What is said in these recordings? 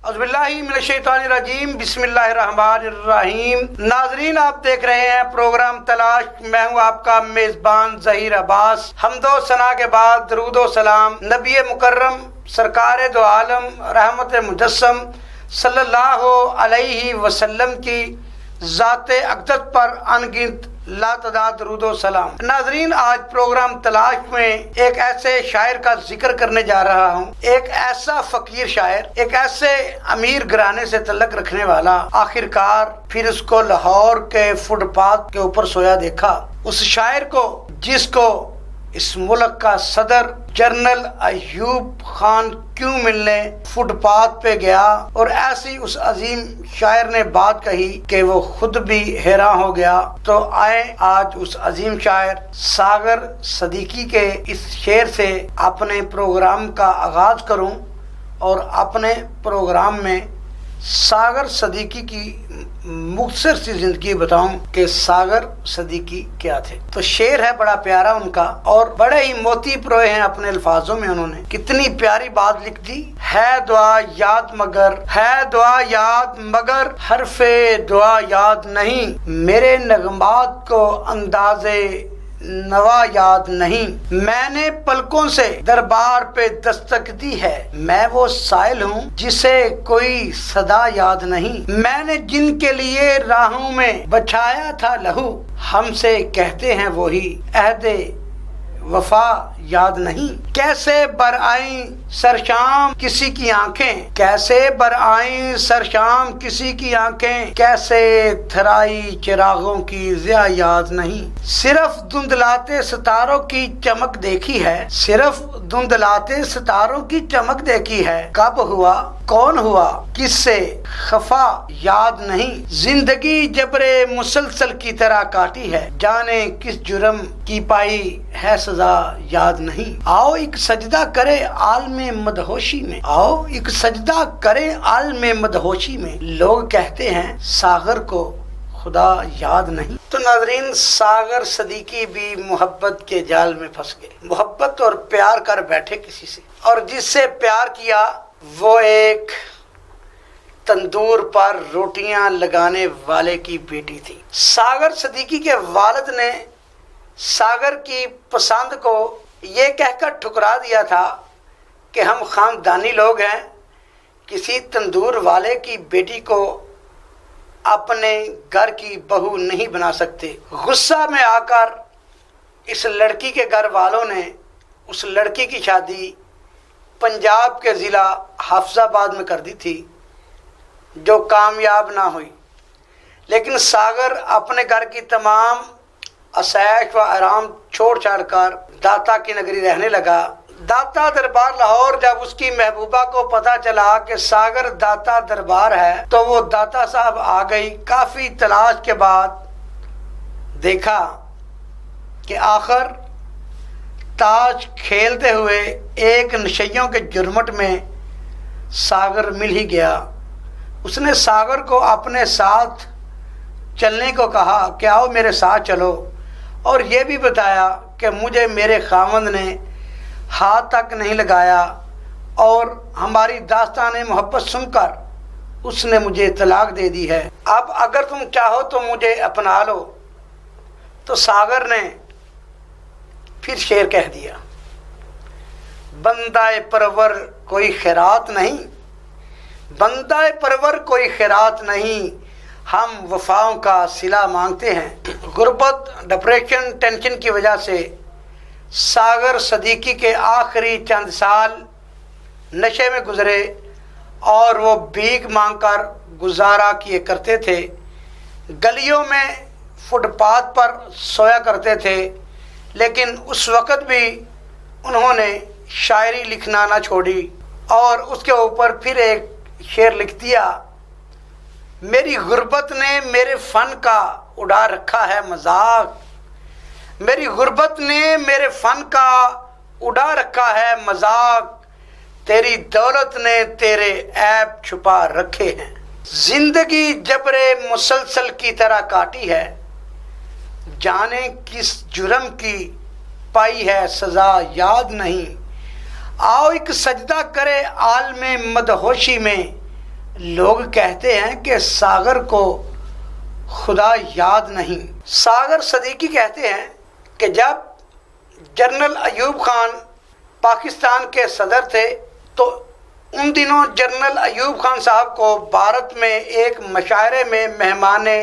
औज़ुबिल्लाहिमिनश्शैतानिर्रजीम बिस्मिल्लाहिर्रहमानिर्रहीम। नाजरीन, आप देख रहे हैं प्रोग्राम तलाश। मैं हूं आपका मेजबान ज़हीर अब्बास। हमदो सना के बाद दरूदो सलाम नबी मुकर्रम सरकार दो आलम रहमत मुजस्सम सल्लल्लाहु अलैहि वसल्लम की ज़ाते अक़दस पर अनगिनत लातदाद दरूदो सलाम। नाजरीन, आज प्रोग्राम तलाश में एक ऐसे शायर का जिक्र करने जा रहा हूँ, एक ऐसा फकीर शायर, एक ऐसे अमीर घराने से तल्लक रखने वाला। आखिरकार फिर उसको लाहौर के फुटपाथ के ऊपर सोया देखा। उस शायर को जिसको इस मुल्क का सदर जनरल अयूब खान क्यों मिलने फुटपाथ पे गया, और ऐसी उस अजीम शायर ने बात कही कि वो खुद भी हैरान हो गया। तो आए आज उस अजीम शायर सागर सदीकी के इस शेर से अपने प्रोग्राम का आगाज करूं और अपने प्रोग्राम में सागर सदीकी की मुख्तसर सी जिंदगी बताऊं कि सागर सदीकी क्या थे। तो शेर है बड़ा प्यारा उनका, और बड़े ही मोती परोए हैं अपने अल्फाजों में। उन्होंने कितनी प्यारी बात लिख दी। है दुआ याद मगर, है दुआ याद मगर हरफे दुआ याद नहीं, मेरे नगमात को अंदाजे नवा याद नहीं। मैंने पलकों से दरबार पे दस्तक दी है, मैं वो साइल हूँ जिसे कोई सदा याद नहीं। मैंने जिनके लिए राहों में बचाया था लहू, हमसे कहते हैं वही अहदे वफा याद नहीं। कैसे बर आई सरशाम किसी की आंखें, कैसे बर आई सरशाम किसी की आंखें, कैसे थराई चिरागों की ज़िया याद नहीं। सिर्फ धुंधलाते सितारों की चमक देखी है, सिर्फ धुंधलाते सितारों की चमक देखी है। कब हुआ कौन हुआ किससे खफा याद नहीं। जिंदगी जबरे मुसलसल की तरह काटी है, जाने किस जुर्म की पाई है सजा याद नहीं। आओ एक सजदा करे आलमे मदहोशी में, आओ एक सजदा करे आलमे मदहोशी में, लोग कहते हैं सागर को खुदा याद नहीं। तो नाजरीन, सागर सदीकी भी मोहब्बत के जाल में फंस गए। मोहब्बत और प्यार कर बैठे किसी से, और जिससे प्यार किया वो एक तंदूर पर रोटियां लगाने वाले की बेटी थी। सागर सदीकी के वालिद ने सागर की पसंद को ये कहकर ठुकरा दिया था कि हम खानदानी लोग हैं, किसी तंदूर वाले की बेटी को अपने घर की बहू नहीं बना सकते। गुस्सा में आकर इस लड़की के घर वालों ने उस लड़की की शादी पंजाब के ज़िला हाफिजाबाद में कर दी थी, जो कामयाब ना हुई। लेकिन सागर अपने घर की तमाम असैश व आराम छोड़ छाड़ कर दाता की नगरी रहने लगा। दाता दरबार लाहौर जब उसकी महबूबा को पता चला कि सागर दाता दरबार है, तो वो दाता साहब आ गई। काफ़ी तलाश के बाद देखा कि आखिर ताज खेलते हुए एक नशइयों के जुर्मट में सागर मिल ही गया। उसने सागर को अपने साथ चलने को कहा कि आओ मेरे साथ चलो, और ये भी बताया कि मुझे मेरे खावंद ने हाथ तक नहीं लगाया, और हमारी दास्तान मोहब्बत सुनकर उसने मुझे तलाक दे दी है। अब अगर तुम चाहो तो मुझे अपना लो। तो सागर ने फिर शेर कह दिया, बंदाए परवर कोई खैरात नहीं, बंदाए परवर कोई खैरात नहीं, हम वफाओं का सिला मांगते हैं। गुर्बत, डिप्रेशन, टेंशन की वजह से सागर सदीकी के आखिरी चंद साल नशे में गुजरे, और वो भीख मांगकर गुजारा किए करते थे। गलियों में फुटपाथ पर सोया करते थे। लेकिन उस वक़्त भी उन्होंने शायरी लिखना ना छोड़ी, और उसके ऊपर फिर एक शेर लिख दिया, मेरी गुर्बत ने मेरे फ़न का उड़ा रखा है मजाक, मेरी गुर्बत ने मेरे फ़न का उड़ा रखा है मजाक, तेरी दौलत ने तेरे ऐब छुपा रखे हैं। जिंदगी जबरे मुसलसल की तरह काटी है, जाने किस जुर्म की पाई है सजा याद नहीं। आओ एक सजदा करे आलमे मदहोशी में, लोग कहते हैं कि सागर को खुदा याद नहीं। सागर सदीकी कहते हैं कि जब जनरल अयूब खान पाकिस्तान के सदर थे तो उन दिनों जनरल अयूब खान साहब को भारत में एक मुशायरे में मेहमाने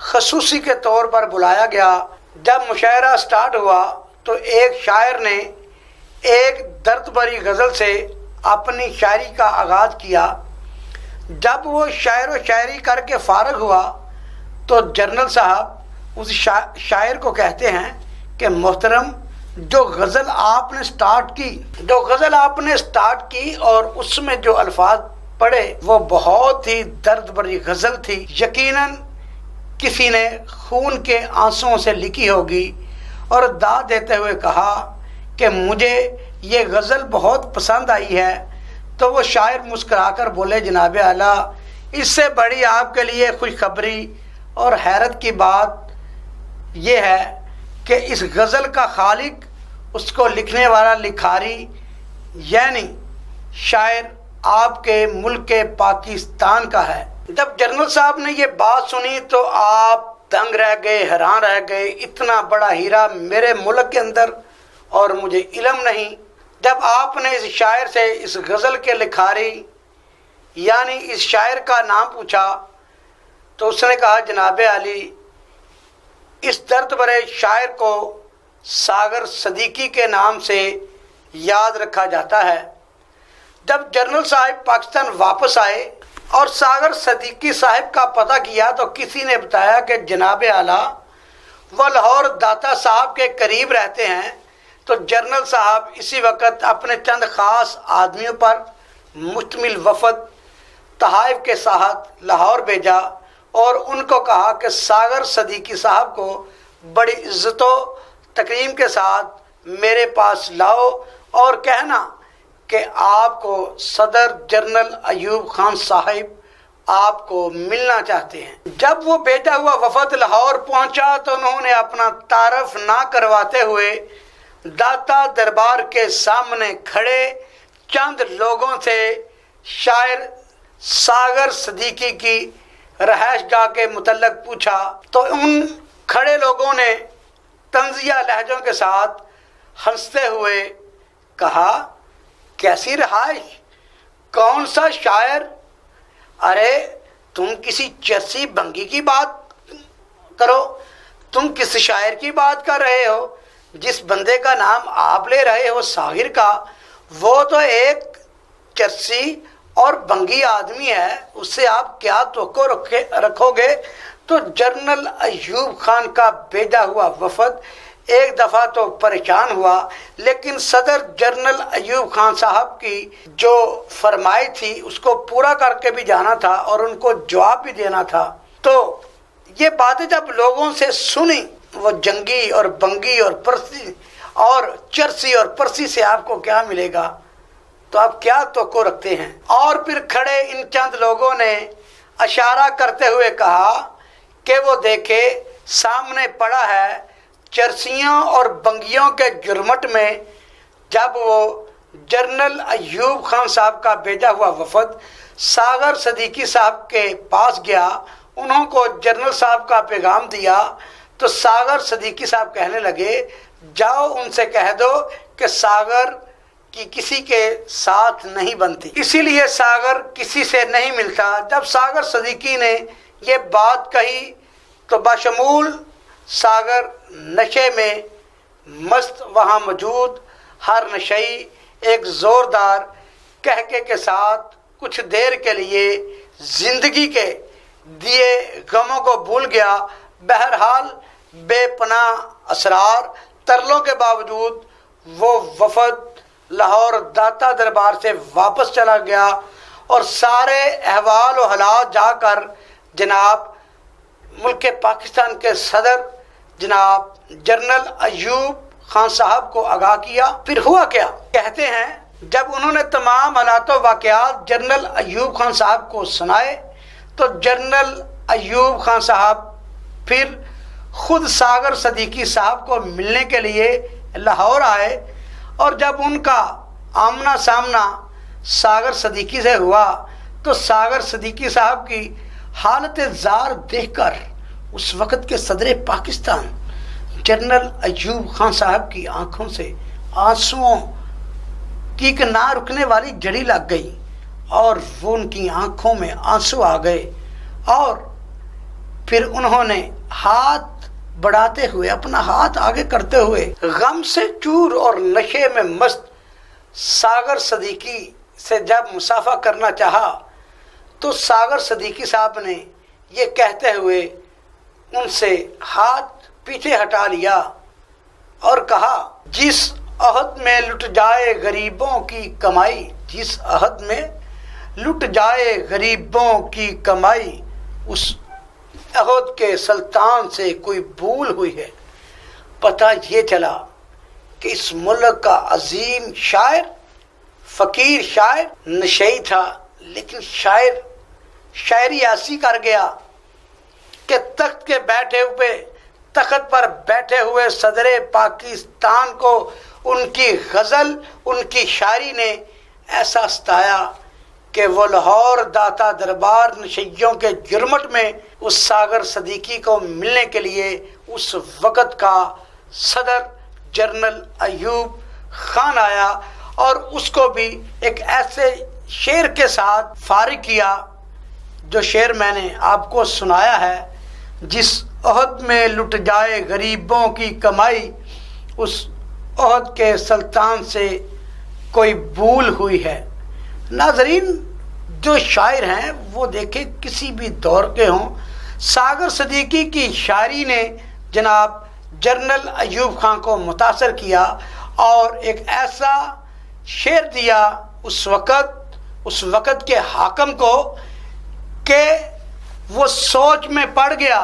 खसूसी के तौर पर बुलाया गया। जब मुशायरा स्टार्ट हुआ तो एक शायर ने एक दर्द भरी गज़ल से अपनी शायरी का आगाज़ किया। जब वो शायर व शायरी करके फारग हुआ तो जनरल साहब उस शायर को कहते हैं कि मोहतरम, जो गज़ल आपने स्टार्ट की और उसमें जो अल्फाज पढ़े वो बहुत ही दर्द भरी गज़ल थी। यकीनन किसी ने खून के आंसुओं से लिखी होगी। और दाद देते हुए कहा कि मुझे ये गज़ल बहुत पसंद आई है। तो वो शायर मुस्कुराकर बोले, जनाब आला, इससे बड़ी आपके लिए खुशखबरी और हैरत की बात यह है कि इस गज़ल का खालिक, उसको लिखने वाला लिखारी यानी शायर आपके मुल्क के पाकिस्तान का है। जब जनरल साहब ने ये बात सुनी तो आप दंग रह गए, हैरान रह गए। इतना बड़ा हीरा मेरे मुल्क के अंदर और मुझे इल्म नहीं। जब आपने इस शायर से इस गज़ल के लिखारी यानी इस शायर का नाम पूछा तो उसने कहा, जनाब आली, इस दर्द भरे शायर को सागर सदीकी के नाम से याद रखा जाता है। जब जनरल साहब पाकिस्तान वापस आए और सागर सदीकी साहब का पता किया तो किसी ने बताया कि जनाब आला वह लाहौर दाता साहब के करीब रहते हैं। तो जनरल साहब इसी वक्त अपने चंद ख़ास आदमियों पर मुश्तमिल वफद तहाइफ के साथ लाहौर भेजा और उनको कहा कि सागर सदीकी साहब को बड़ी इज्जतों तकरीम के साथ मेरे पास लाओ और कहना कि आपको सदर जनरल अयूब खान साहिब आपको मिलना चाहते हैं। जब वो भेजा हुआ वफद लाहौर पहुंचा तो उन्होंने अपना तारफ ना करवाते हुए दाता दरबार के सामने खड़े चंद लोगों से शायर सागर सदीकी की रहायशगाह के मुतल्लक पूछा। तो उन खड़े लोगों ने तंजिया लहजों के साथ हंसते हुए कहा, कैसी रहायश, कौन सा शायर, अरे तुम किसी चर्सी बंगी की बात करो। तुम किस शायर की बात कर रहे हो? जिस बंदे का नाम आप ले रहे हो साहिर का, वो तो एक चर्सी और बंगी आदमी है, उससे आप क्या तवक्को रखोगे? तो जनरल अयूब खान का भेजा हुआ वफद एक दफ़ा तो परेशान हुआ, लेकिन सदर जनरल अयूब खान साहब की जो फरमाई थी उसको पूरा करके भी जाना था और उनको जवाब भी देना था। तो ये बातें जब लोगों से सुनी, वो जंगी और बंगी और परसी और चरसी और परसी से आपको क्या मिलेगा, तो आप क्या तवक्को रखते हैं? और फिर खड़े इन चंद लोगों ने इशारा करते हुए कहा कि वो देखे सामने पड़ा है चरसियों और बंगियों के जुर्मट में। जब वो जनरल अयूब खान साहब का भेजा हुआ वफद सागर सदीकी साहब के पास गया, उन्होंने जनरल साहब का पैगाम दिया तो सागर सदीकी साहब कहने लगे, जाओ उनसे कह दो कि सागर की किसी के साथ नहीं बनती, इसीलिए सागर किसी से नहीं मिलता। जब सागर सदीकी ने ये बात कही तो बशमूल सागर नशे में मस्त वहाँ मौजूद हर नशई एक ज़ोरदार कहके के साथ कुछ देर के लिए ज़िंदगी के दिए गमों को भूल गया। बहरहाल बेपनाह असरार तरलों के बावजूद वो वफद लाहौर दाता दरबार से वापस चला गया और सारे अहवाल व हालात जाकर जनाब मुल्क पाकिस्तान के सदर जनाब जनरल अयूब खान साहब को आगाह किया। फिर हुआ क्या? कहते हैं जब उन्होंने तमाम हालात वाक़यात जनरल अयूब खान साहब को सुनाए तो जनरल अयूब खान साहब फिर खुद सागर सदीकी साहब को मिलने के लिए लाहौर आए और जब उनका आमना सामना सागर सदीकी से हुआ तो सागर सिद्दीकी साहब की हालत जार देखकर उस वक़्त के सदर पाकिस्तान जनरल अयूब खान साहब की आंखों से आंसुओं की एक ना रुकने वाली जड़ी लग गई और वो उनकी आंखों में आंसू आ गए और फिर उन्होंने हाथ बढ़ाते हुए, अपना हाथ आगे करते हुए, गम से चूर और नशे में मस्त सागर सिद्दीकी से जब मुसाफा करना चाहा तो सागर सिद्दीकी साहब ने ये कहते हुए उनसे हाथ पीछे हटा लिया और कहा, जिस अहद में लुट जाए गरीबों की कमाई, जिस अहद में लुट जाए गरीबों की कमाई, उस अहद के सुल्तान से कोई भूल हुई है। पता ये चला कि इस मुल्क का अजीम शायर, फ़कीर शायर नशई था, लेकिन शायर शायरी ऐसी कर गया कि तख्त पर बैठे हुए सदर पाकिस्तान को उनकी गज़ल, उनकी शायरी ने ऐसा सताया कि वो लाहौर दाता दरबार नशइयों के जुर्मट में उस सागर सिद्दीकी को मिलने के लिए उस वक़्त का सदर जनरल अयूब खान आया और उसको भी एक ऐसे शेर के साथ फारिग किया जो शेर मैंने आपको सुनाया है, जिस अहद में लुट जाए गरीबों की कमाई, उस अहद के सुल्तान से कोई भूल हुई है। नाजरीन, जो शायर हैं वो देखे किसी भी दौर के हों, सागर सिद्दीकी की शायरी ने जनाब जनरल अयूब खान को मुतासर किया और एक ऐसा शेर दिया उस वक़्त के हाकम को कि वो सोच में पड़ गया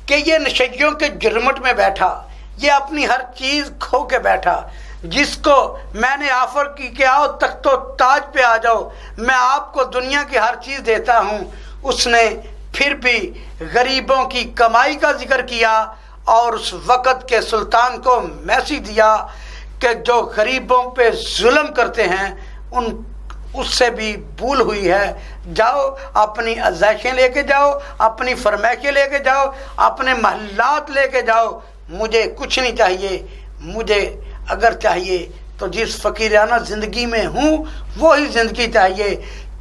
कि ये नशइयों के जुर्मट में बैठा, ये अपनी हर चीज़ खो के बैठा, जिसको मैंने ऑफर की कि आओ तख्तो ताज पे आ जाओ, मैं आपको दुनिया की हर चीज़ देता हूँ, उसने फिर भी गरीबों की कमाई का जिक्र किया और उस वक़्त के सुल्तान को मैसेज दिया कि जो गरीबों पे जुल्म करते हैं उससे भी भूल हुई है। जाओ अपनी अज़ाइशें लेके जाओ, अपनी फरमाइशें लेके जाओ, अपने महल्लात लेके जाओ, मुझे कुछ नहीं चाहिए। मुझे अगर चाहिए तो जिस फ़कीराना ज़िंदगी में हूँ वो ही ज़िंदगी चाहिए।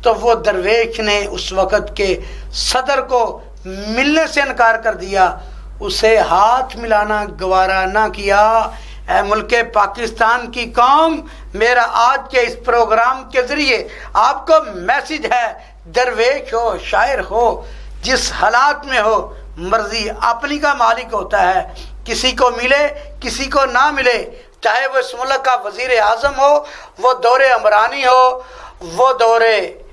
तो वो दरवेश ने उस वक़्त के सदर को मिलने से इनकार कर दिया, उसे हाथ मिलाना गवारा ना किया। ऐ मुल्के पाकिस्तान की कौम, मेरा आज के इस प्रोग्राम के ज़रिए आपको मैसेज है, दरवेश हो, शायर हो, जिस हालात में हो, मर्ज़ी अपनी का मालिक होता है। किसी को मिले किसी को ना मिले, चाहे वो इस मुल्क का वज़ीर आज़म हो, वो दौरे अमरानी हो, वो दौरे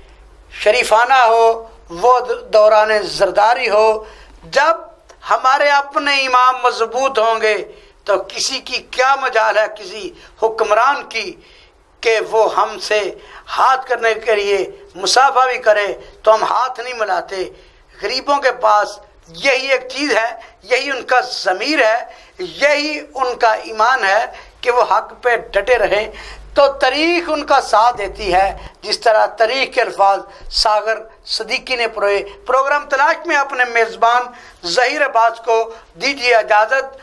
शरीफाना हो, वो दौरान ज़रदारी हो, जब हमारे अपने इमाम मजबूत होंगे तो किसी की क्या मजाल है किसी हुक्मरान की कि वो हमसे हाथ करने के लिए मुसाफा भी करे तो हम हाथ नहीं मिलाते। गरीबों के पास यही एक चीज़ है, यही उनका ज़मीर है, यही उनका ईमान है कि वो हक पे डटे रहें। तो तारीख़ उनका साथ देती है, जिस तरह तारीख़ के अल्फाज सागर सिद्दीकी ने पढ़े। प्रोग्राम तलाश में अपने मेज़बान ज़हीर अब्बास को दीजिए इजाज़त।